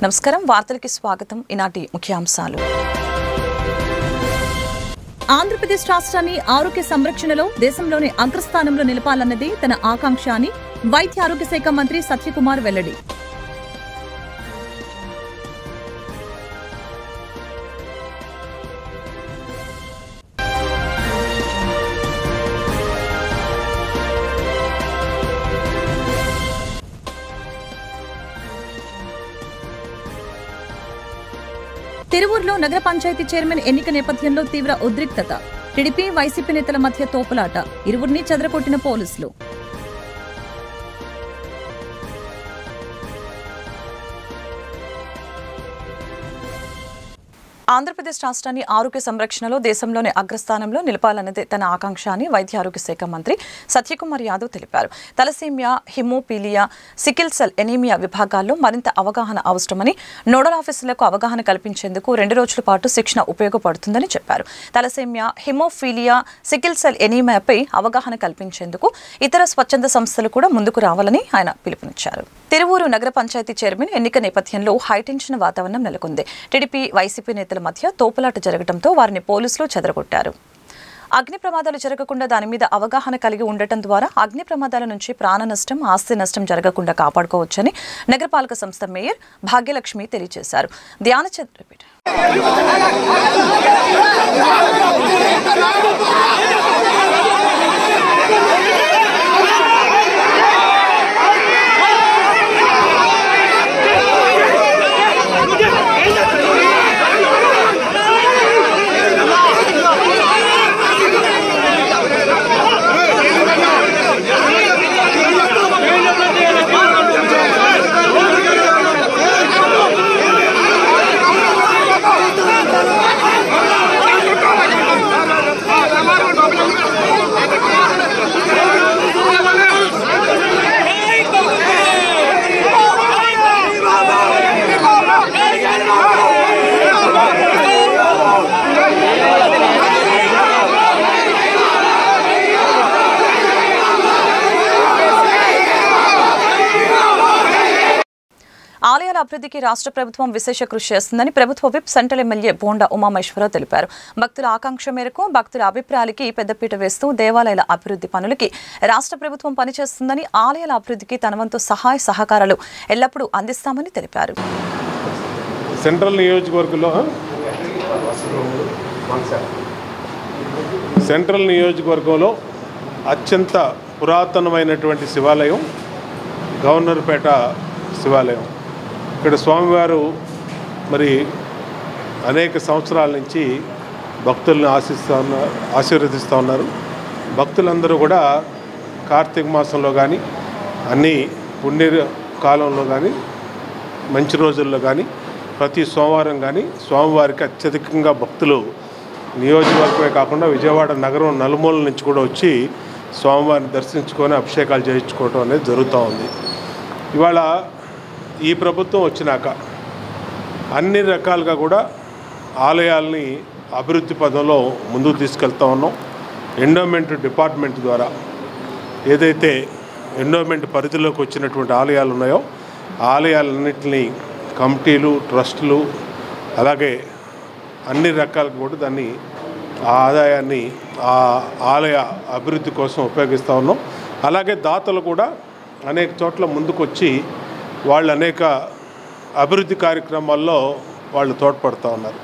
నమస్కారం వార్తలకి స్వాగతం ఈనాటి ముఖ్యాంశాలు ఆంధ్రప్రదేశ్ రాష్ట్రాన్ని ఆరోగ్య సంరక్షణలో దేశంలోని అగ్రస్థానంలో నిలపాలన్నది తన ఆకాంక్ష అని వైద్య ఆరోగ్య శాఖ మంత్రి సత్యకుమార్ వెల్లడి. తిరువూరులో నగర పంచాయతీ చైర్మన్ ఎన్నిక నేపథ్యంలో తీవ్ర ఉద్రిక్తత. టీడీపీ వైసీపీ నేతల మధ్య తోపులాట. ఇరువురిని చెదరగొట్టిన పోలీసులు. ఆంధ్రప్రదేశ్ రాష్ట్రాన్ని ఆరోగ్య సంరక్షణలో దేశంలోని అగ్రస్థానంలో నిలపాలన్నదే తన ఆకాంక్ష అని వైద్య ఆరోగ్య శాఖ మంత్రి సత్యకుమార్ యాదవ్ తెలిపారు. తలసేమియా, హిమోపీలియా, సికిల్ సెల్ ఎనీమియా విభాగాల్లో మరింత అవగాహన అవసరమని, నోడల్ ఆఫీసులకు అవగాహన కల్పించేందుకు 2 రోజుల పాటు శిక్షణ ఉపయోగపడుతుందని చెప్పారు. తలసేమియా, హిమోఫీలియా, సికిల్ సెల్ ఎనీమియాపై అవగాహన కల్పించేందుకు ఇతర స్వచ్ఛంద సంస్థలు కూడా ముందుకు రావాలని ఆయన పిలుపునిచ్చారు. తిరువూరు నగర పంచాయతీ చైర్మన్ ఎన్నిక నేపథ్యంలో హైటెన్షన్ వాతావరణం నెలకొంది. టీడీపీ వైసీపీ నేతల మధ్య తోపులాట జరగడంతో వారిని పోలీసులు చెదరగొట్టారు. అగ్ని ప్రమాదాలు జరగకుండా దాని మీద అవగాహన కలిగి ఉండటం ద్వారా అగ్ని ప్రమాదాల నుంచి ప్రాణ నష్టం, ఆస్తి నష్టం జరగకుండా కాపాడుకోవచ్చని నగరపాలక సంస్థ మేయర్ భాగ్యలక్ష్మి తెలియజేశారు. ఆలయాల అభివృద్ధికి రాష్ట్ర ప్రభుత్వం విశేష కృషి చేస్తుందని ప్రభుత్వ whip central MLA bonda Umameswara Rao తెలిపారు. భక్తుల ఆకాంక్ష మేరకు భక్తుల అభిప్రాయాలకి పెద్దపీట వేస్తూ దేవాలయాల అభివృద్ధి పనులకి రాష్ట్ర ప్రభుత్వం పనిచేస్తుందని, ఆలయాల అభివృద్ధికి తన వంతు సహాయ సహకారాలు ఎల్లప్పుడూ అందిస్తామని తెలిపారు. సెంట్రల్ నియోజకవర్గంలో అత్యంత పురాతనమైనటువంటి శివాలయం గవర్నర్పేట శివాలయం. ఇక్కడ స్వామివారు మరి అనేక సంవత్సరాల నుంచి భక్తులను ఆశీర్వదిస్తూ ఉన్నారు. భక్తులందరూ కూడా కార్తీక మాసంలో కానీ, అన్ని పుణ్య కాలంలో కానీ, మంచి రోజుల్లో కానీ, ప్రతి సోమవారం కానీ స్వామివారికి అత్యధికంగా భక్తులు నియోజకవర్గమే కాకుండా విజయవాడ నగరం నలుమూలల నుంచి కూడా వచ్చి స్వామివారిని దర్శించుకొని అభిషేకాలు చేయించుకోవడం అనేది జరుగుతూ ఉంది. ఇవాళ ఈ ప్రభుత్వం వచ్చినాక అన్ని రకాలుగా కూడా ఆలయాల్ని అభివృద్ధి పదంలో ముందుకు తీసుకెళ్తా ఉన్నాం. ఎండోమెంట్ డిపార్ట్మెంట్ ద్వారా ఏదైతే ఎండోమెంట్ పరిధిలోకి వచ్చినటువంటి ఆలయాలు ఉన్నాయో ఆ ఆలయాలన్నింటినీ కమిటీలు, ట్రస్టులు, అలాగే అన్ని రకాలుగా కూడా దాన్ని ఆ ఆదాయాన్ని ఆ ఆలయ అభివృద్ధి కోసం ఉపయోగిస్తూ ఉన్నాం. అలాగే దాతలు కూడా అనేక చోట్ల ముందుకొచ్చి వాళ్ళు అనేక అభివృద్ధి కార్యక్రమాల్లో వాళ్ళు తోడ్పడుతూ ఉన్నారు.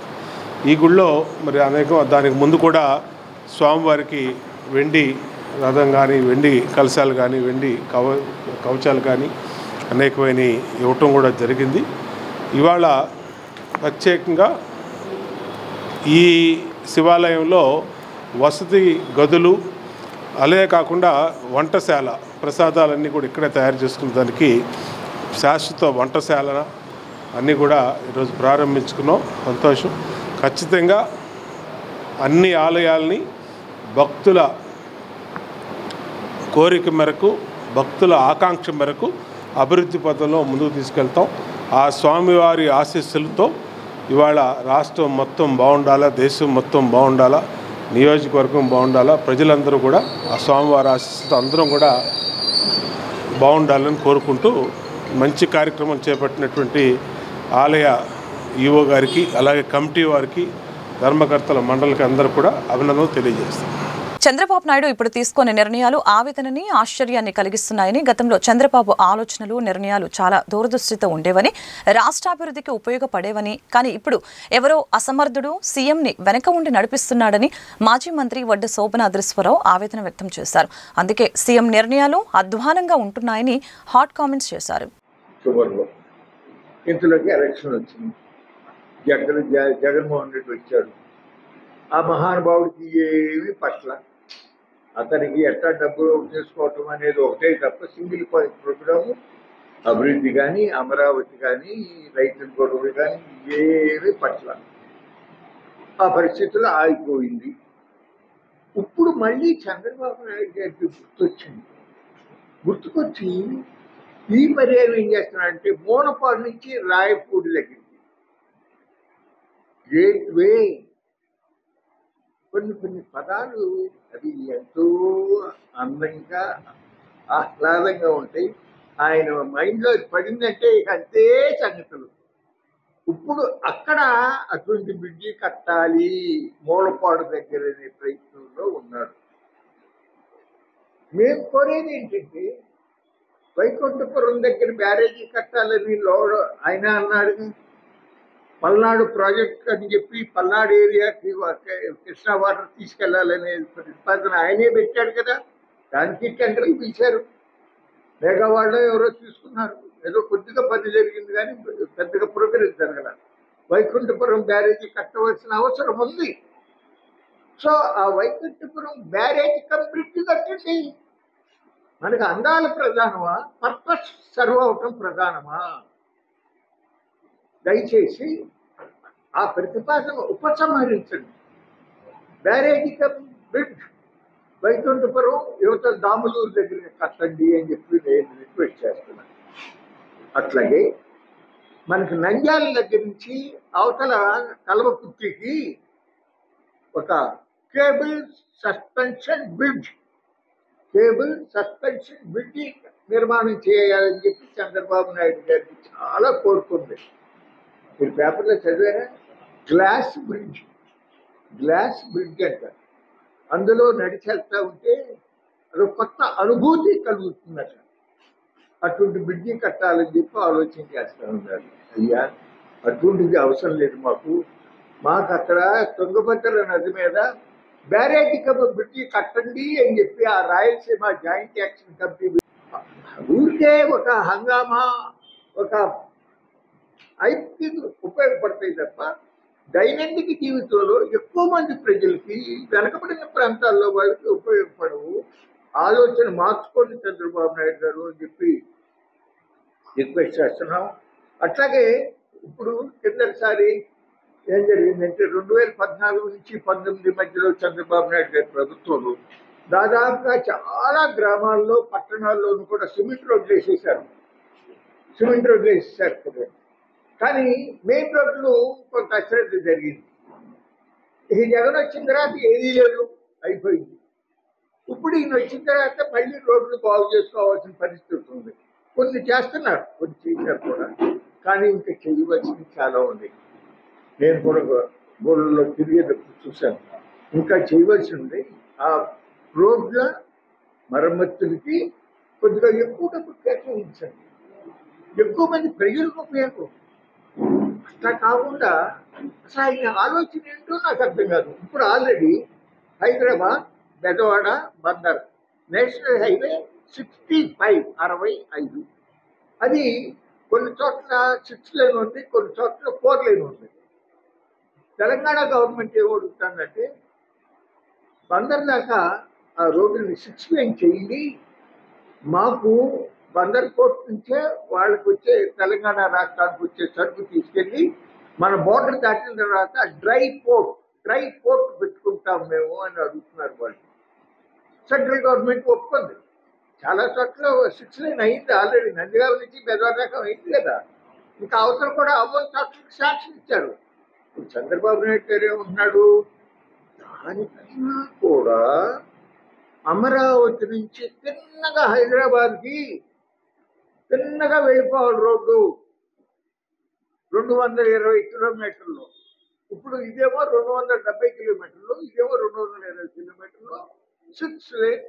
ఈ గుళ్ళో మరి దానికి ముందు కూడా స్వామివారికి వెండి రథం కానీ, వెండి కలశాలు కానీ, వెండి కవచాలు కానీ అనేకమైన ఇవ్వటం కూడా జరిగింది. ఇవాళ ప్రత్యేకంగా ఈ శివాలయంలో వసతి గదులు, అలాగే కాకుండా వంటశాల, ప్రసాదాలన్నీ కూడా ఇక్కడే తయారు చేసుకునే దానికి శాశ్వత వంటశాల అన్నీ కూడా ఈరోజు ప్రారంభించుకున్నాం. సంతోషం. ఖచ్చితంగా అన్ని ఆలయాల్ని భక్తుల కోరిక మేరకు, భక్తుల ఆకాంక్ష మేరకు అభివృద్ధి పథంలో ముందుకు తీసుకెళ్తాం. ఆ స్వామివారి ఆశీస్సులతో ఇవాళ రాష్ట్రం మొత్తం బాగుండాలా, దేశం మొత్తం బాగుండాలా, నియోజకవర్గం బాగుండాలా, ప్రజలందరూ కూడా ఆ స్వామివారి ఆశీస్సులతో అందరం కూడా బాగుండాలని కోరుకుంటూ మంచి కార్యక్రమం చేపట్టినటువంటి ఆలయ ఈఓ గారికి అలాగే కమిటీ వారికి ధర్మకర్తల మండలికి అందరూ కూడా అభినందనలు తెలియజేస్తాం. చంద్రబాబు నాయుడు ఇప్పుడు తీసుకునే నిర్ణయాలు ఆవేదనని ఆశ్చర్యాన్ని కలిగిస్తున్నాయని, గతంలో చంద్రబాబు ఆలోచనలు నిర్ణయాలు చాలా దూరదృష్టితో ఉండేవని, రాష్ట్రాభివృద్ధికి ఉపయోగపడేవని, కానీ ఇప్పుడు ఎవరో అసమర్థుడు సీఎంని వెనక ఉండి నడిపిస్తున్నాడని మాజీ మంత్రి వడ్డ శోభనాద్రీశ్వరరావు ఆవేదన వ్యక్తం చేశారు. అందుకే సీఎం నిర్ణయాలు అధ్వానంగా ఉంటున్నాయని హాట్ కామెంట్స్ చేశారు. ఇంతలోకి ఎలక్షన్ వచ్చింది, జగన్మోహన్ రెడ్డి వచ్చాడు. ఆ మహానుభావుడికి ఏమి పట్ల అతనికి ఎట్లా డబ్బులు చేసుకోవటం అనేది ఒకటే తప్ప సింగిల్ పాయింట్ ప్రోగ్రాము అభివృద్ధి కానీ అమరావతి కానీ రైతుల గొడవలు కానీ ఏమి పట్ల ఆ పరిస్థితుల్లో ఆగిపోయింది. ఇప్పుడు మళ్ళీ చంద్రబాబు నాయుడు గారికి గుర్తుకొచ్చి ఈ పర్యాయం ఏం చేస్తున్నాడంటే మోనపాడు నుంచి రాయపూడి దగ్గరికి గేట్వే కొన్ని పదాలు అవి ఎంతో అందంగా ఆహ్లాదంగా ఉంటాయి. ఆయన మైండ్లో పడిందంటే ఇక అంతే సంగతులు. ఇప్పుడు అక్కడ అటువంటి బ్రిడ్జి కట్టాలి మూలపాడు దగ్గర అనే ప్రయత్నంలో ఉన్నాడు. మేము కోరేది ఏంటంటే వైకుంఠపురం దగ్గర బ్యారేజీ కట్టాలని ఆయన అన్నాడు. పల్నాడు ప్రాజెక్ట్ అని చెప్పి పల్నాడు ఏరియాకి కృష్ణా వాటర్ తీసుకెళ్లాలనే ప్రతిపాదన ఆయనే పెట్టాడు కదా. దానికి టెండర్లు పిలిచారు, మేఘవాడలో ఎవరో తీసుకున్నారు. ఏదో కొద్దిగా పని జరిగింది కానీ పెద్దగా ప్రోగ్రెస్ జరగల. వైకుంఠపురం బ్యారేజీ కట్టవలసిన అవసరం ఉంది. సో ఆ వైకుంఠపురం బ్యారేజీ కంప్లీట్ కట్టండి. మనకు అందాల ప్రధానమా, పర్పస్ సర్వ్ అవటం ప్రధానమా? దయచేసి ఆ ప్రతిపాదన ఉపసంహరించండి. బ్యారేజీ బ్రిడ్జ్ వైకుంఠపురం యువత దాములూరు దగ్గర కట్టండి అని చెప్పి నేను రిక్వెస్ట్ చేస్తున్నాను. అట్లాగే మనకి నంద్యాల దగ్గర నుంచి అవతల కల్వకుర్తికి ఒక కేబుల్ సస్పెన్షన్ బ్రిడ్జ్ నిర్మాణం చేయాలని చెప్పి చంద్రబాబు నాయుడు గారికి చాలా కోరుకుంది. మీరు పేపర్లో చదివారా? గ్లాస్ బ్రిడ్జ్ అంటారు. అందులో నడిచి వెళ్తా ఉంటే అది కొత్త అనుభూతి కలుగుతుందట. అటువంటి బ్రిడ్జి కట్టాలని చెప్పి ఆలోచన చేస్తూ ఉన్నారు. అయ్యా అటువంటిది అవసరం లేదు మాకు అక్కడ తుంగభద్ర నది మీద బ్యారేజీ బ్రిడ్జి కట్టండి అని చెప్పి ఆ రాయలసీమ జాయింట్ యాక్షన్ కమిటీ ఊరికే ఒక హంగామా ఒక ఐక్యతకి ఉపయోగపడతాయి తప్ప దైనందిక జీవితంలో ఎక్కువ మంది ప్రజలకి వెనకబడిన ప్రాంతాల్లో వాళ్ళకి ఉపయోగపడవు. ఆలోచన మార్చుకోండి చంద్రబాబు నాయుడు గారు అని చెప్పి రిక్వెస్ట్ చేస్తున్నాం. అట్లాగే ఇప్పుడు కిందసారి ఏం జరిగిందంటే 2014 నుంచి 2019 మధ్యలో చంద్రబాబు నాయుడు గారి ప్రభుత్వంలో దాదాపుగా చాలా గ్రామాల్లో పట్టణాల్లోనూ కూడా సిమెంట్ రోడ్లు వేసేసారు కదా. కానీ మెయిన్ రోడ్లు కొంత అశ్రద్ధ జరిగింది. ఈ జగన్ వచ్చిన తర్వాత ఏదీ లేదు, అయిపోయింది. ఇప్పుడు ఈయన వచ్చిన తర్వాత మళ్ళీ రోడ్లు బాగు చేసుకోవాల్సిన పరిస్థితి ఉంది. కొన్ని చేస్తున్నారు, కొన్ని చేశారు కూడా, కానీ ఇంకా చేయవలసింది చాలా ఉంది. నేను కూడా గోడల్లో తిరిగేటప్పుడు చూశాను, ఇంకా చేయవలసి ఉంది. ఆ రోడ్ల మరమ్మతులకి కొద్దిగా ఎక్కువ డబ్బు కేటాయించండి, ఎక్కువ మంది ప్రజలకు ఉపయోగం. అట్లా కాకుండా అసలు ఆయన ఆలోచన ఏంటో నాకు అర్థం కాదు. ఇప్పుడు already Hyderabad Bezawada Bandar national highway 65 అది కొన్ని చోట్ల 6 లేన్ ఉంది, కొన్ని చోట్ల 4 లేన్ ఉంది. తెలంగాణ గవర్నమెంట్ ఏమడుగుతుందంటే బందర్ దాకా ఆ రోడ్డుని 6 లేన్ చేయండి, మాకు బందర్ పోర్ట్ నుంచే వాళ్ళకి వచ్చే తెలంగాణ రాష్ట్రానికి వచ్చే సరుకు తీసుకెళ్ళి మన బోర్డర్ దాటిన తర్వాత డ్రై పోర్ట్ పెట్టుకుంటాం మేము అని అడుగుతున్నారు వాళ్ళు. సెంట్రల్ గవర్నమెంట్ ఒప్పుకుంది. చాలా చోట్ల 6 లేన్ అయింది ఆల్రెడీ. నందిగామ నుంచి బెజవాడ దాకా అయింది కదా. ఇంకా అవసరం కూడా అవ్వని చోట్లకి శాంక్షన్ ఇచ్చారు. ఇప్పుడు చంద్రబాబు నాయుడు గారు ఏమంటున్నాడు, దానికన్నా కూడా అమరావతి నుంచి తిన్నగా హైదరాబాద్కి తిన్నగా వెళ్ళిపోవాలి రోడ్డు. 220 కిలోమీటర్లు. ఇప్పుడు ఇదేమో 270 కిలోమీటర్లు, ఇదేమో 220 కిలోమీటర్లు. 6 lane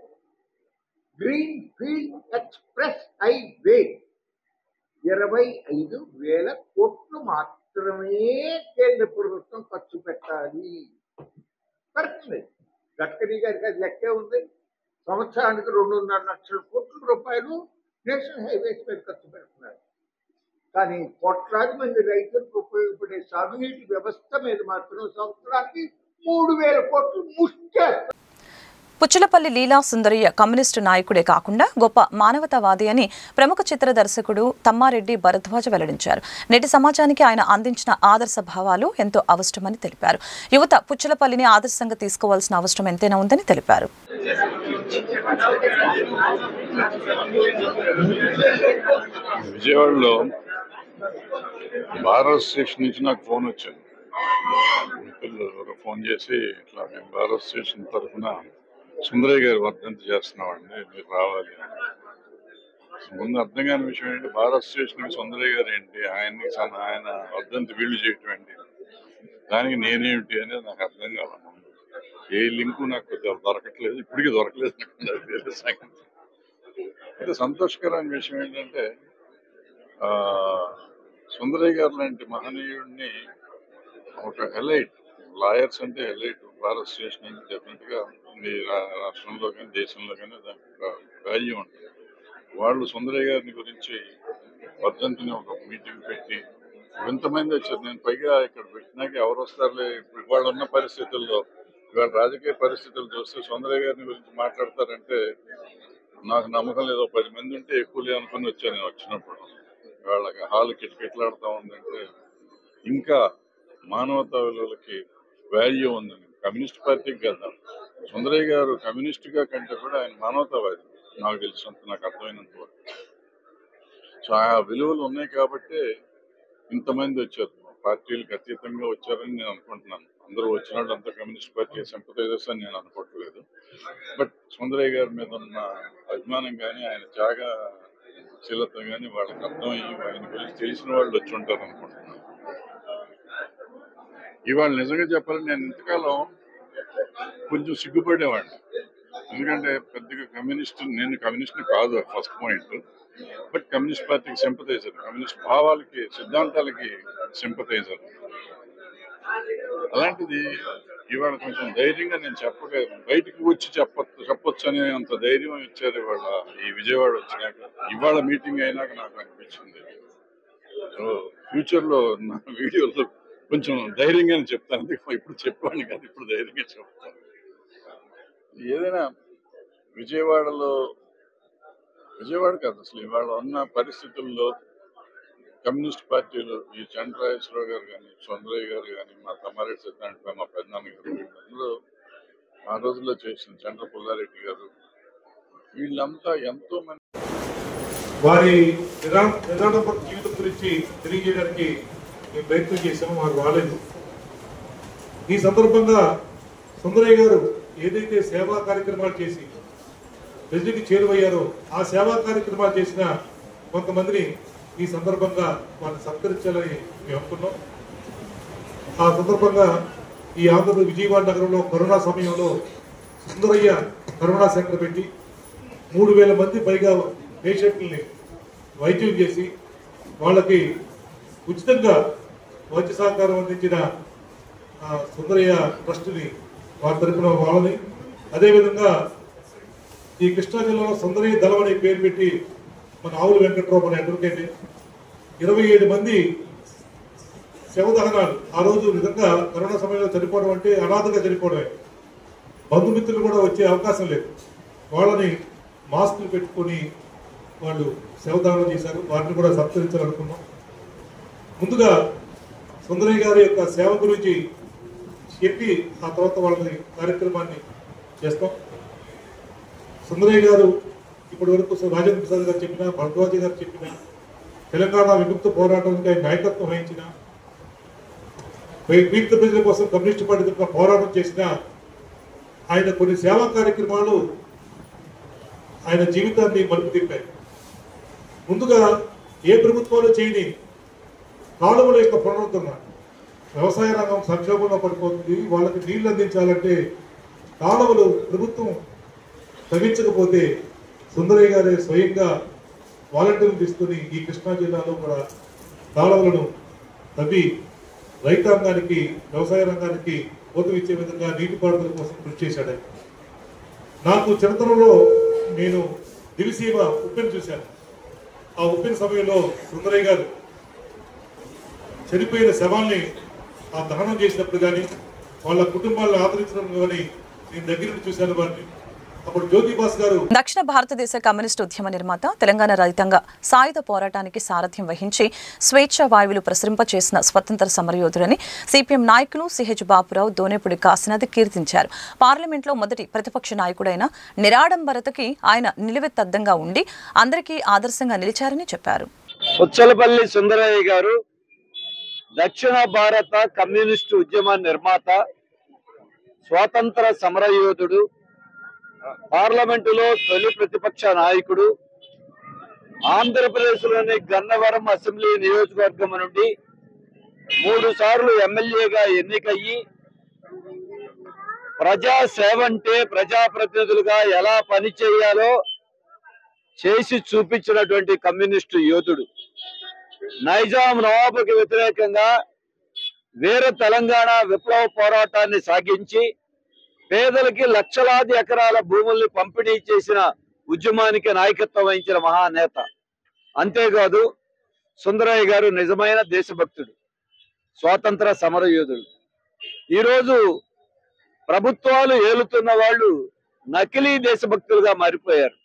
green field express highway 25,000 కోట్లు మాత్రమే కేంద్ర ప్రభుత్వం ఖర్చు పెట్టాలి. కరెక్ట్. గడ్కరీ గారికి అది లెక్కే ఉంది. సంవత్సరానికి 2.5 లక్షల కోట్ల రూపాయలు నేషనల్ హైవేస్ మీద ఖర్చు పెడుతున్నారు. కానీ కోట్లాది మంది రైతులకు ఉపయోగపడే సాగునీటి వ్యవస్థ మీద మాత్రం సంవత్సరానికి 3,000 కోట్లు ముష్టేస్తారు. పుచ్చలపల్లి లీలా సుందరయ్య కమ్యూనిస్టు నాయకుడే కాకుండా గొప్ప మానవతావాది అని ప్రముఖ చిత్ర దర్శకుడు తమ్మారెడ్డి భరద్వాజ వెల్లడించారు. నేటి సమాజానికి ఆయన అందించిన ఆదర్శ భావాలు ఎంతో అవసరమని తెలిపారు. యువత పుచ్చలపల్లిని ఆదర్శంగా తీసుకోవాల్సిన అవసరం ఎంతైనా ఉందని తెలిపారు. విజయవాడలో భారత్ స్టేషన్ నుంచి నాకు ఫోన్ వచ్చింది. మిత్రులు ఫోన్ చేసి ఇట్లా మేము భారత్ స్టేషన్ తరఫున సుందరయ్య గారి వర్ధంతి చేస్తున్నామండి, మీరు రావాలి. ముందు అర్థం కాని విషయం ఏంటి, భారత్ స్టేషన్కి సుందరయ్య గారు ఏంటి, ఆయన వర్ధంతి వీళ్ళు చేయటం ఏంటి, దానికి నేనేమిటి అనేది నాకు అర్థం కావాలి. ఏ లింకు నాకు దొరకట్లేదు, ఇప్పటికీ దొరకలేదు. అయితే సంతోషకరమైన విషయం ఏంటంటే సుందరయ్య గారు లాంటి మహనీయుడిని ఒక ఎలైట్ లాయర్స్ అంటే ఎలైట్ భారత్ స్టేషన్ అంటే డెఫినెట్ గా మీ రాష్ట్రంలో కానీ దేశంలో కానీ దానికి వాల్యూ ఉంటుంది. వాళ్ళు సుందరయ్య గారిని గురించి వర్ధంతిని ఒక మీటింగ్ పెట్టి ఎంతమంది వచ్చారు. నేను పైగా ఇక్కడ పెట్టినాక ఎవరు వస్తారులే, ఇవాళ ఉన్న పరిస్థితుల్లో, ఇవాళ రాజకీయ పరిస్థితులు చూస్తే సుందరయ్య గారిని గురించి మాట్లాడతారంటే నాకు నమ్మకం లేదు. 10 మంది ఉంటే ఎక్కువలే అనుకుని వచ్చాను నేను వచ్చినప్పుడు. వాళ్ళకి హాల్ కిటకిటలాడుతూ ఉందంటే ఇంకా మానవతా విలువలకి వాల్యూ ఉందని. కమ్యూనిస్ట్ పార్టీకి కదా, సుందరయ్య గారు కమ్యూనిస్ట్గా కంటే కూడా ఆయన మానవతావాది నాకు తెలిసినంత, నాకు అర్థమైనంత వరకు. సో ఆ విలువలు ఉన్నాయి కాబట్టి ఇంతమంది వచ్చారు, పార్టీలకు అతీతంగా వచ్చారని నేను అనుకుంటున్నాను. అందరూ వచ్చిన వాళ్ళు అంతా కమ్యూనిస్ట్ పార్టీ సింపథైజర్స్ అని నేను అనుకోవట్లేదు. బట్ సుందరయ్య గారి మీద ఉన్న అభిమానం కానీ ఆయన త్యాగశీలత కానీ వాళ్ళకి అర్థమయ్యి ఆయన గురించి తెలిసిన వాళ్ళు వచ్చి ఉంటారు అనుకుంటున్నాను. ఇవాళ నిజంగా చెప్పాలని నేను ఇంతకాలం కొంచెం సిగ్గుపడేవాడిని. ఎందుకంటే పెద్దగా నేను కమ్యూనిస్ట్ని కాదు ఫస్ట్ పాయింట్. బట్ కమ్యూనిస్ట్ పార్టీకి సింపథైజర్, కమ్యూనిస్ట్ భావాలకి సిద్ధాంతాలకి సింపథైజర్. అలాంటిది ఇవాళ కొంచెం ధైర్యంగా నేను బయటికి వచ్చి చెప్పొచ్చు అనే అంత ధైర్యం ఇచ్చారు ఇవాళ ఈ విజయవాడ వచ్చినాక. ఇవాళ మీటింగ్ అయినాక నాకు అనిపించింది సో ఫ్యూచర్లో నా వీడియోలో కొంచెం ధైర్యంగానే చెప్తాను. ఇప్పుడు చెప్పాను కదా, ఇప్పుడు ధైర్యంగా చెప్తాను. ఏదైనా విజయవాడ కాదు అసలు ఇవాళ ఉన్న పరిస్థితుల్లో కమ్యూనిస్ట్ పార్టీలు ఈ చంద్రరాజేశ్వరరావు గారు కానీ, సుందరయ్య గారు కానీ, మా తమ్మారెడ్డి సిద్ధాంత మా పెద్దనాన్న గారు, వీళ్ళందరూ ఆ రోజుల్లో చేసిన చంద్ర పుల్లారెడ్డి గారు, వీళ్ళంతా ఎంతో మంది వారి నిదానపూర్వక జీవితం గురించి తెలియజేయడానికి మేము ప్రయత్నం చేశాము, వారు రాలేదు. ఈ సందర్భంగా సుందరయ్య గారు ఏదైతే సేవా కార్యక్రమాలు చేసి ప్రజలకు చేరువయ్యారో ఆ సేవా కార్యక్రమాలు చేసిన కొంతమందిని ఈ సందర్భంగా వాళ్ళని సత్కరించాలని మేము అనుకున్నాం. ఆ సందర్భంగా ఈ ఆంధ్రప్రదేశ్ విజయవాడ నగరంలో కరోనా సమయంలో సుందరయ్య కరోనా సెంటర్ పెట్టి 3,000 మంది పైగా పేషెంట్లని వైద్యం చేసి వాళ్ళకి ఉచితంగా వైద్య సహకారం అందించిన సుందరయ్య ట్రస్ట్ని వారి తరఫున వాళ్ళని, అదేవిధంగా ఈ కృష్ణా జిల్లాలో సుందరయ్య దళం అనే పేరు పెట్టి మన ఆవుల వెంకట్రావు మన అడ్వకేట్ 27 మంది శవదహనాలు. ఆ రోజు నిజంగా కరోనా సమయంలో చనిపోవడం అంటే అనాథగా చనిపోవడమే, బంధుమిత్రులు కూడా వచ్చే అవకాశం లేదు. వాళ్ళని మాస్కులు పెట్టుకొని వాళ్ళు శవదహనం చేశారు, వారిని కూడా సత్కరించాలనుకున్నాం. ముందుగా సుందరయ్య గారి యొక్క సేవ గురించి చెప్పి ఆ తర్వాత వాళ్ళని కార్యక్రమాన్ని చేస్తాం. సుందరయ్య గారు ఇప్పటి వరకు రాజేంద్ర ప్రసాద్ గారు చెప్పిన, భరద్వాజ గారు చెప్పిన, తెలంగాణ విముక్త పోరాటానికి ఆయన నాయకత్వం వహించిన, పీడిత ప్రజల కోసం కమ్యూనిస్ట్ పార్టీ తరఫున పోరాటం చేసిన ఆయన కొన్ని సేవా కార్యక్రమాలు ఆయన జీవితాన్ని మలుపు తిప్పాయి. ముందుగా ఏ ప్రభుత్వాలు చేయని కాలువల యొక్క పునరుద్ధరణ. వ్యవసాయ రంగం సంక్షోభంలో పడిపోతుంది. వాళ్ళకి నీళ్లు అందించాలంటే కాలువలు ప్రభుత్వం తగ్గించకపోతే సుందరయ్య గారే స్వయంగా వాలంటీర్లు తీసుకుని ఈ కృష్ణా జిల్లాలో కూడా కాలువలను తవ్వి రైతాంగానికి, వ్యవసాయ రంగానికి ఊతమిచ్చే విధంగా నీటిపారుదల కోసం కృషి చేశాడు. నాకు చిన్నతనంలో నేను దివిసీమ ఉప్పెన చూశాను. ఆ ఉప్పెన సమయంలో సుందరయ్య గారు చనిపోయిన శవాల్ని ఆ దహనం చేసినప్పుడు కానీ, వాళ్ళ కుటుంబాలను ఆదరించడం కానీ నేను దగ్గర నుండి చూశాను వారిని. అప్పుడు జ్యోతిబాస్ గారు దక్షిణ భారతదేశ కమ్యూనిస్టు ఉద్యమ నిర్మాత, తెలంగాణ రైతాంగ సాయుధ పోరాటానికి సారథ్యం వహించి స్వేచ్ఛ వాయువులు ప్రసరింపచేసిన స్వతంత్ర సమరయోధుడని సిపిఎం నాయకులు సిహెచ్ బాపురావు, దోనేపూడి కాశీనాథ్ కీర్తించారు. పార్లమెంట్లో మొదటి ప్రతిపక్ష నాయకుడైన నిరాడంబరతకి ఆయన నిలువెత్తద్దంగా ఉండి అందరికీ ఆదర్శంగా నిలిచారని చెప్పారు. పుచ్చలపల్లి సుందరయ్య గారు దక్షిణ భారత కమ్యూనిస్టు ఉద్యమ నిర్మాత, స్వాతంత్ర సమరయోధుడు, పార్లమెంటులో తొలి ప్రతిపక్ష నాయకుడు, ఆంధ్రప్రదేశ్లోని గన్నవరం అసెంబ్లీ నియోజకవర్గం నుండి 3 సార్లు ఎమ్మెల్యేగా ఎన్నికయ్యి ప్రజా సేవ అంటే ప్రజాప్రతినిధులుగా ఎలా పనిచేయాలో చేసి చూపించినటువంటి కమ్యూనిస్టు యోధుడు. నైజాం నవాబుకి వ్యతిరేకంగా వీర తెలంగాణ విప్లవ పోరాటాన్ని సాగించి పేదలకి లక్షలాది ఎకరాల భూముల్ని పంపిణీ చేసిన ఉద్యమానికి నాయకత్వం వహించిన మహానేత. అంతేకాదు సుందరయ్య గారు నిజమైన దేశభక్తుడు, స్వాతంత్ర సమరయోధుడు. ఈరోజు ప్రభుత్వాలు ఏలుతున్న వాళ్ళు నకిలీ దేశభక్తులుగా మారిపోయారు.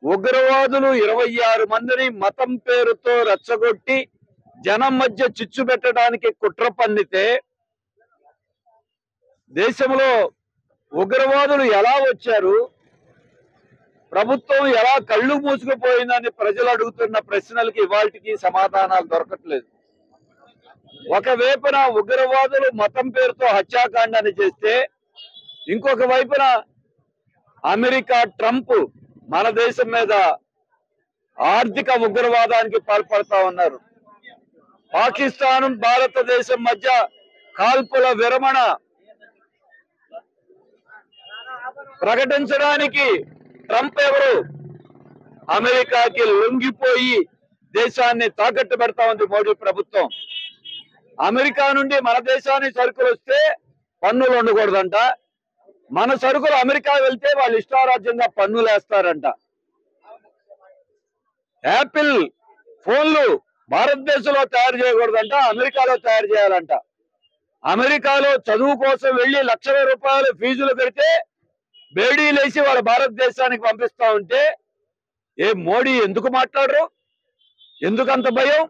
ఉగ్రవాదులు 26 మందిని మతం పేరుతో రెచ్చగొట్టి జనం మధ్య చిచ్చు పెట్టడానికి కుట్ర పన్నితే దేశంలో ఉగ్రవాదులు ఎలా వచ్చారు, ప్రభుత్వం ఎలా కళ్ళు మూసుకుపోయిందని ప్రజలు అడుగుతున్న ప్రశ్నలకి ఇవాళకి సమాధానాలు దొరకట్లేదు. ఒకవైపున ఉగ్రవాదులు మతం పేరుతో హత్యాకాండాన్ని చేస్తే, ఇంకొక వైపున అమెరికా ట్రంప్ మన దేశం మీద ఆర్థిక ఉగ్రవాదానికి పాల్పడతా ఉన్నారు. పాకిస్తాన్ భారతదేశం మధ్య కాల్పుల విరమణ ప్రకటించడానికి ట్రంప్ ఎవరు? అమెరికాకి లొంగిపోయి దేశాన్ని తాకట్టు పెడతా ఉంది మోడీ ప్రభుత్వం. అమెరికా నుండి మన దేశానికి సరుకులు వస్తే పన్నులు ఉండకూడదంట, మన సరుకులు అమెరికా వెళ్తే వాళ్ళు ఇష్టారాజ్యంగా పన్నులు వేస్తారంట. యాపిల్ ఫోన్లు భారతదేశంలో తయారు చేయకూడదంట, అమెరికాలో తయారు చేయాలంట. అమెరికాలో చదువు కోసం వెళ్లి లక్షల రూపాయలు ఫీజులు పెడితే బేడీలేసి వాళ్ళ భారతదేశానికి పంపిస్తా ఉంటే మోడీ ఎందుకు మాట్లాడరు? ఎందుకంత భయం?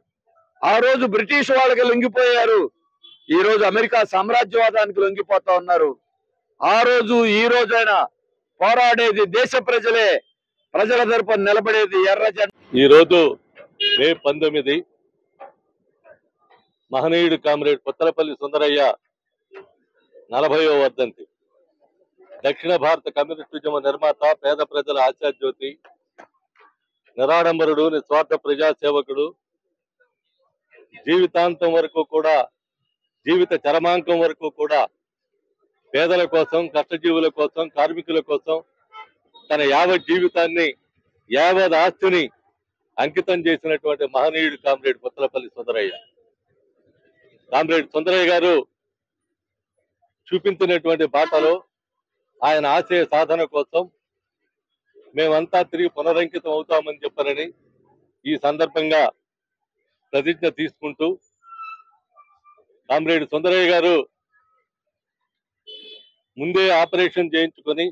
ఆ రోజు బ్రిటిష్ వాళ్ళకి లొంగిపోయారు, ఈ రోజు అమెరికా సామ్రాజ్యవాదానికి లొంగిపోతా ఉన్నారు. ఆ రోజు ఈ రోజైనా పోరాడేది దేశ ప్రజలే, ప్రజల తరపున నిలబడేది ఎర్ర జెండా. ఈ రోజు మే 19 మహనీయుడు కామ్రేడ్ పుచ్చలపల్లి సుందరయ్య 40వ వర్ధంతి. దక్షిణ భారత కమ్యూనిస్టు ఉద్యమ నిర్మాత, పేద ప్రజల ఆశాజ్యోతి, నిరాడంబరుడు, నిస్వార్థ ప్రజాసేవకుడు, జీవితాంతం వరకు కూడా, జీవిత చరమాంకం వరకు కూడా పేదల కోసం, కష్టజీవుల కోసం, కార్మికుల కోసం తన యావత్ జీవితాన్ని, యావత్ ఆస్తిని అంకితం చేసినటువంటి మహనీయుడు కామ్రేడ్ పుచ్చలపల్లి సుందరయ్య. కామ్రేడ్ సుందరయ్య గారు చూపించినటువంటి బాటలో ఆయన ఆశయ సాధన కోసం మేమంతా తిరిగి పునరంకితం అవుతామని చెప్పారని ఈ సందర్భంగా ప్రతిజ్ఞ తీసుకుంటూ, కామ్రేడ్ సుందరయ్య గారు ముందే ఆపరేషన్ చేయించుకొని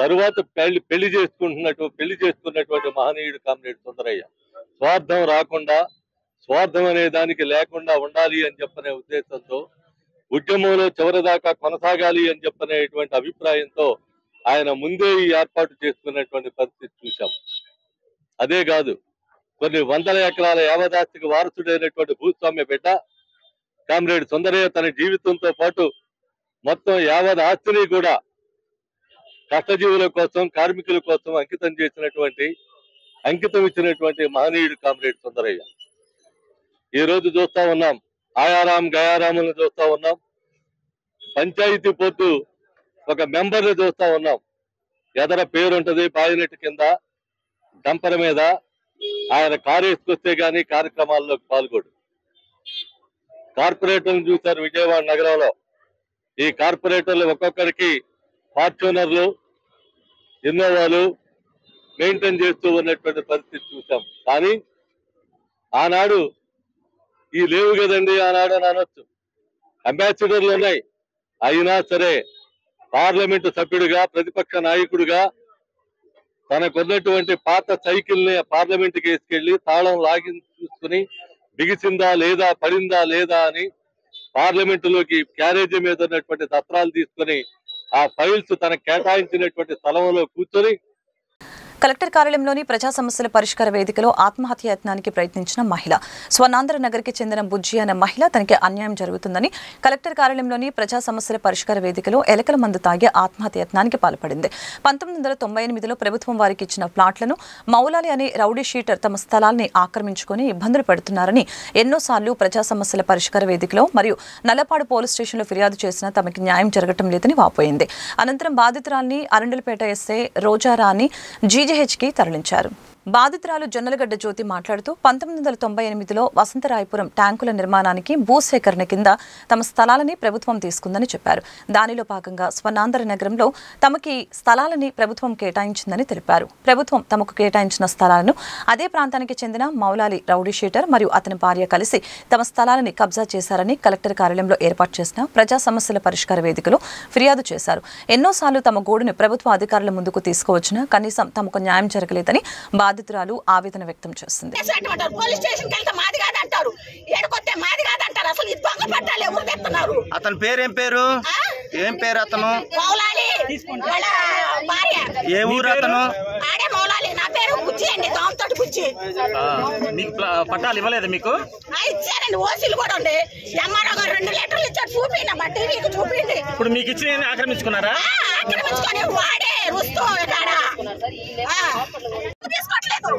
తరువాత పెళ్లి చేసుకున్నటువంటి మహనీయుడు కామ్రేడ్ సుందరయ్య. స్వార్థం రాకుండా, స్వార్థం అనే దానికి లేకుండా ఉండాలి అని చెప్పనే ఉద్దేశంతో, ఉద్యమంలో చివరిదాకా కొనసాగాలి అని చెప్పనేటువంటి అభిప్రాయంతో ఆయన ముందే ఈ ఏర్పాటు చేసుకున్నటువంటి పరిస్థితి చూశాం. అదే కాదు, కొన్ని వందల ఎకరాల యావదాస్తికి వారసుడైనటువంటి భూస్వామ్య బిడ్డ కామ్రేడ్ సుందరయ్య తన జీవితంతో పాటు మొత్తం యావత్ ఆస్తిని కూడా కష్టజీవుల కోసం, కార్మికుల కోసం అంకితం చేసినటువంటి అంకితం ఇచ్చినటువంటి మహనీయుడు కామ్రేడ్ సుందరయ్య. ఈ రోజు చూస్తా ఉన్నాం, ఆయారాం గయారాములను చూస్తా ఉన్నాం, పంచాయతీ బోర్డు ఒక మెంబర్ని చూస్తా ఉన్నాం. ఎదర పేరుంటది, బాయినెట్ కింద డంపర్ మీద ఆయన కారు వేసుకొస్తే గానీ కార్యక్రమాల్లోకి పాల్గొడు. కార్పొరేటర్లు చూశారు విజయవాడ నగరంలో. ఈ కార్పొరేటర్లు ఒక్కొక్కరికి ఫార్చ్యూనర్లు, ఇన్నోవాలు మెయింటైన్ చేస్తూ ఉన్నటువంటి పరిస్థితి చూసాం. కానీ ఆనాడు ఈ లేవు కదండి, ఆనాడు అని అనొచ్చు. అంబాసిడర్లు ఉన్నాయి. అయినా సరే పార్లమెంటు సభ్యుడిగా, ప్రతిపక్ష నాయకుడిగా తనకున్నటువంటి పాత సైకిల్ ని పార్లమెంట్కి వేసుకెళ్లి తాళం లాగి చూసుకుని బిగిసిందా లేదా, పడిందా లేదా అని పార్లమెంటులోకి క్యారేజీ మీద ఉన్నటువంటి పత్రాలు తీసుకుని ఆ ఫైల్స్ తనకు కేటాయించినటువంటి స్థలంలో కూర్చొని కలెక్టర్ కార్యాలయంలోని ప్రజా సమస్యల పరిష్కార వేదికలో ఆత్మహత్య యత్నానికి ప్రయత్నించిన మహిళ. స్వర్ణాంధ్ర నగర్కి చెందిన బుజ్జి అనే మహిళ తనకి అన్యాయం జరుగుతుందని కలెక్టర్ కార్యాలయంలోని ప్రజా సమస్యల పరిష్కార వేదికలో ఎలకల మందు తాగి ఆత్మహత్య యత్నానికి పాల్పడింది. 1998లో ప్రభుత్వం వారికి ఇచ్చిన ప్లాట్లను మౌలాలి అనే రౌడీ షీటర్ తమ స్థలాల్ని ఆక్రమించుకుని ఇబ్బందులు పెడుతున్నారని ఎన్నోసార్లు ప్రజా సమస్యల పరిష్కార వేదికలో మరియు నల్లపాడు పోలీస్ స్టేషన్లో ఫిర్యాదు చేసినా తమకి న్యాయం జరగటం లేదని వాపోయింది. అనంతరం బాధితురాల్ని అరండలపేట ఎస్ఐ రోజారాని జీజీహెచ్కి తరలించారు. బాధితురాలు జొన్నలగడ్డ జ్యోతి మాట్లాడుతూ 1998లో వసంతరాయపురం ట్యాంకుల నిర్మాణానికి భూసేకరణ కింద తమ స్థలాలని ప్రభుత్వం తీసుకుందని చెప్పారు. దానిలో భాగంగా స్వర్ణాంధ్ర నగరంలో తమకి స్థలాలని ప్రభుత్వం కేటాయించిందని తెలిపారు. ప్రభుత్వం తమకు కేటాయించిన స్థలాలను అదే ప్రాంతానికి చెందిన మౌలాలి రౌడీ షీటర్ మరియు అతని భార్య కలిసి తమ స్థలాలని కబ్జా చేశారని కలెక్టర్ కార్యాలయంలో ఏర్పాటు చేసిన ప్రజా సమస్యల పరిష్కార వేదికలో ఫిర్యాదు చేశారు. ఎన్నోసార్లు తమ గోడును ప్రభుత్వ అధికారుల ముందుకు తీసుకువచ్చినా కనీసం తమకు న్యాయం జరగలేదని బాధితురాలు ఆవేదన వ్యక్తం చేసింది. అతని పేరేం పేరు? ఏం పేరు అతను? ఏ ఊరు అతను? మీకు పట్టాలు ఇవ్వలేదు? మీకు ఇచ్చారండి, ఓసీలు కూడా ఉండే. 2 లెటర్లు ఇచ్చారు, చూపిండి బట్టి మీకు చూపిండి. ఇప్పుడు మీకు ఇచ్చిన ఆక్రమించుకున్నారా? ఆక్రమించుకొని వాడే రుస్తూ తీసుకోవట్లేదు.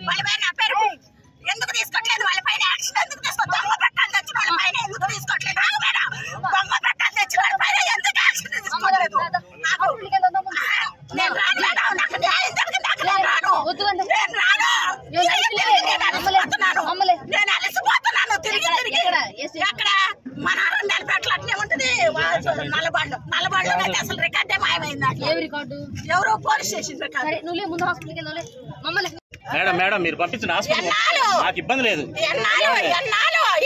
వాళ్ళపైన నా పేరు ఎందుకు తీసుకోవట్లేదు? వాళ్ళపైన యాక్షన్ ఎందుకు తీసుకో? దొంగ పట్టాలు తెచ్చిన వాళ్ళపైన ఎందుకు తీసుకోవట్లేదు? దొంగ పట్టాలు తెచ్చిన వాళ్ళపైన ఎందుకు యాక్షన్ తీసుకోవట్లేదు? నేను రాను, నాకు న్యాయం జరిగింది, నేను రాను, నేను అలసిపోతున్నాను తిరిగి తిరిగి. ఎక్కడ మన నెలపేటలు అట్నే ఉంటుంది, నల్లబాడులో అసలు రికార్డే మాయమైంది. ఎవరో పోలీస్ స్టేషన్ మేడం మేడం మీరు పంపించిన హాస్పిటల్ నాకు ఇబ్బంది లేదు.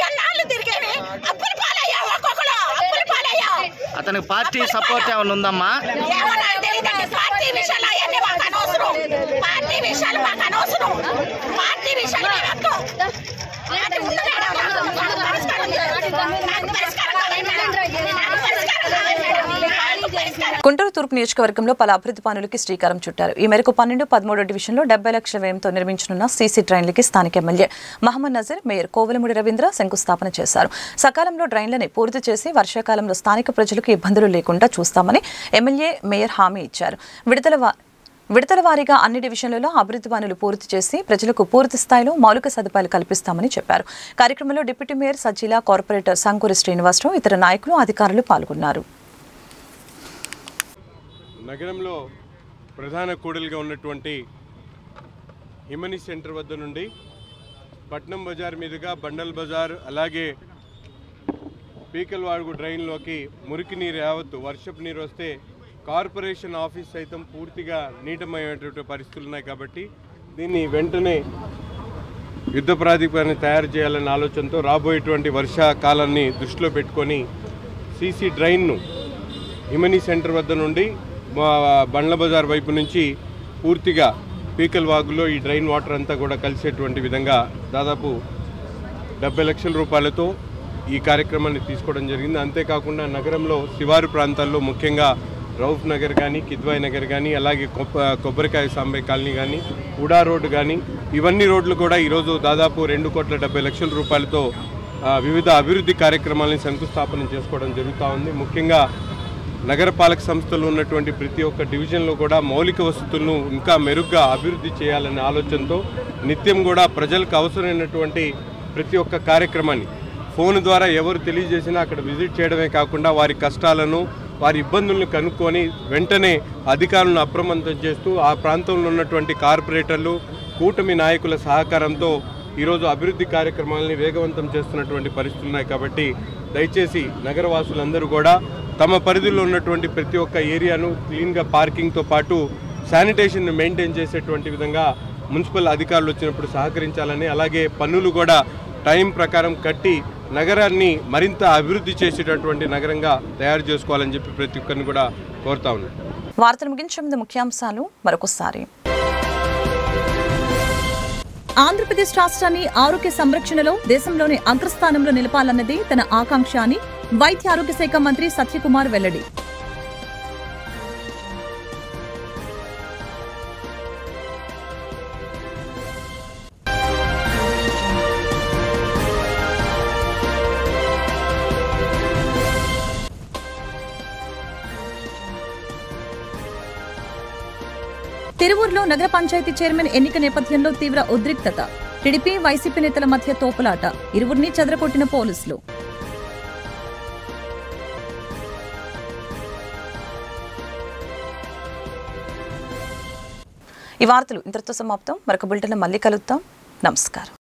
ఎన్నాళ్ళు తిరిగేవి, అప్పుల పాలయ్యా, ఒక్కొక్కరు అప్పుల పాలయ్యా. అతనికి పార్టీ సపోర్ట్ ఏమైనా ఉందమ్మా? పార్టీ విషయాలు అవన్నీ మాకు అనవసరం. పార్టీ విషయాలు మాకు అనవసరం. పార్టీ విషయాలు గుంటూరు తూర్పు నియోజకవర్గంలో పలు అభివృద్ధి పనులకి శ్రీకారం చుట్టారు. ఈ మేరకు 12, 13 డివిజన్లో 70 లక్షల వ్యయంతో నిర్మించనున్న సీసీ డ్రైన్లకి స్థానిక ఎమ్మెల్యే మహమ్మద్ నజీర్, మేయర్ కోవెలమూడి రవీంద్ర శంకుస్థాపన చేశారు. సకాలంలో డ్రైన్లని పూర్తి చేసి వర్షాకాలంలో స్థానిక ప్రజలకు ఇబ్బందులు లేకుండా చూస్తామని ఎమ్మెల్యే, మేయర్ హామీ ఇచ్చారు. విడతల వారీగా అన్ని డివిజన్లలో అభివృద్ధి పనులు పూర్తి చేసి ప్రజలకు పూర్తి స్థాయిలో మౌలిక సదుపాయాలు కల్పిస్తామని చెప్పారు. కార్యక్రమంలో deputy mayor Sajjila, corporator Sankuri Srinivasarao, ఇతర నాయకులు, అధికారులు పాల్గొన్నారు. నగరంలో ప్రధాన కూడలిగా ఉన్నటువంటి హిమనీ సెంటర్ వద్ద నుండి పట్నం బజార్ మీదుగా బండల్ బజార్, అలాగే పీకల్వాడుగు డ్రైన్లోకి మురికి నీరు యావత్తు వర్షపు నీరు వస్తే కార్పొరేషన్ ఆఫీస్ సైతం పూర్తిగా నీటమయ్యేటువంటి పరిస్థితులు ఉన్నాయి. కాబట్టి దీన్ని వెంటనే యుద్ధ ప్రాతిపదికన తయారు చేయాలనే ఆలోచనతో రాబోయేటువంటి వర్షాకాలాన్ని దృష్టిలో పెట్టుకొని సీసీ డ్రైన్ను హిమనీ సెంటర్ వద్ద నుండి బండ్ల బజార్ వైపు నుంచి పూర్తిగా పీకల్ వాగులో ఈ డ్రైన్ వాటర్ అంతా కూడా కలిసేటువంటి విధంగా దాదాపు 70 లక్షల రూపాయలతో ఈ కార్యక్రమాన్ని తీసుకోవడం జరిగింది. అంతేకాకుండా నగరంలో శివారు ప్రాంతాల్లో ముఖ్యంగా రౌఫ్ నగర్ కానీ, కిద్వాయి నగర్ కానీ, అలాగే కొబ్బరికాయ సాంబే కాలనీ కానీ, ఉడా రోడ్డు కానీ, ఇవన్నీ రోడ్లు కూడా ఈరోజు దాదాపు 2,70 లక్షల రూపాయలతో వివిధ అభివృద్ధి కార్యక్రమాలను శంకుస్థాపన చేసుకోవడం జరుగుతూ ఉంది. ముఖ్యంగా నగరపాలక సంస్థలు ఉన్నటువంటి ప్రతి ఒక్క డివిజన్లో కూడా మౌలిక వసతులను ఇంకా మెరుగ్గా అభివృద్ధి చేయాలనే ఆలోచనతో నిత్యం కూడా ప్రజలకు అవసరమైనటువంటి ప్రతి ఒక్క కార్యక్రమాన్ని ఫోన్ ద్వారా ఎవరు తెలియజేసినా అక్కడ విజిట్ చేయడమే కాకుండా వారి కష్టాలను వారి ఇబ్బందులను కనుక్కొని వెంటనే అధికారులను అప్రమత్తం చేస్తూ ఆ ప్రాంతంలో ఉన్నటువంటి కార్పొరేటర్లు కూటమి నాయకుల సహకారంతో ఈరోజు అభివృద్ధి కార్యక్రమాలని వేగవంతం చేస్తున్నటువంటి పరిస్థితులు ఉన్నాయి. కాబట్టి దయచేసి నగరవాసులందరూ కూడా తమ పరిధిలో ఉన్నటువంటి ప్రతి ఒక్క ఏరియాను క్లీన్గా పార్కింగ్తో పాటు శానిటేషన్ను మెయింటైన్ చేసేటువంటి విధంగా మున్సిపల్ అధికారులు వచ్చినప్పుడు సహకరించాలని, అలాగే పన్నులు కూడా టైం ప్రకారం కట్టి నగరాన్ని మరింత అభివృద్ధి చేసేటటువంటి నగరంగా తయారు చేసుకోవాలని చెప్పి ప్రతి ఒక్కరిని కూడా కోరుతా ఉన్నాను. వార్తలు ముగించే ముందు ముఖ్యాంశాలు మరొకసారి. ఆంధ్రప్రదేశ్ రాష్ట్రాన్ని ఆరోగ్య సంరక్షణలో దేశంలోనే అగ్రస్థానంలో నిలపాలన్నది తన ఆకాంక్ష అని వైద్య ఆరోగ్య శాఖ మంత్రి సత్యకుమార్ వెల్లడి. తిరువూరులో నగర పంచాయతీ చైర్మన్ ఎన్నిక నేపథ్యంలో తీవ్ర ఉద్రిక్తత. టీడీపీ వైసీపీ నేతల మధ్య తోపులాట. ఇరువురిని చెదరగొట్టిన పోలీసులు. ఈ వార్తలు ఇంతటితో సమాప్తం. మరొక బులెటిన్లో మళ్ళీ కలుద్దాం. నమస్కారం.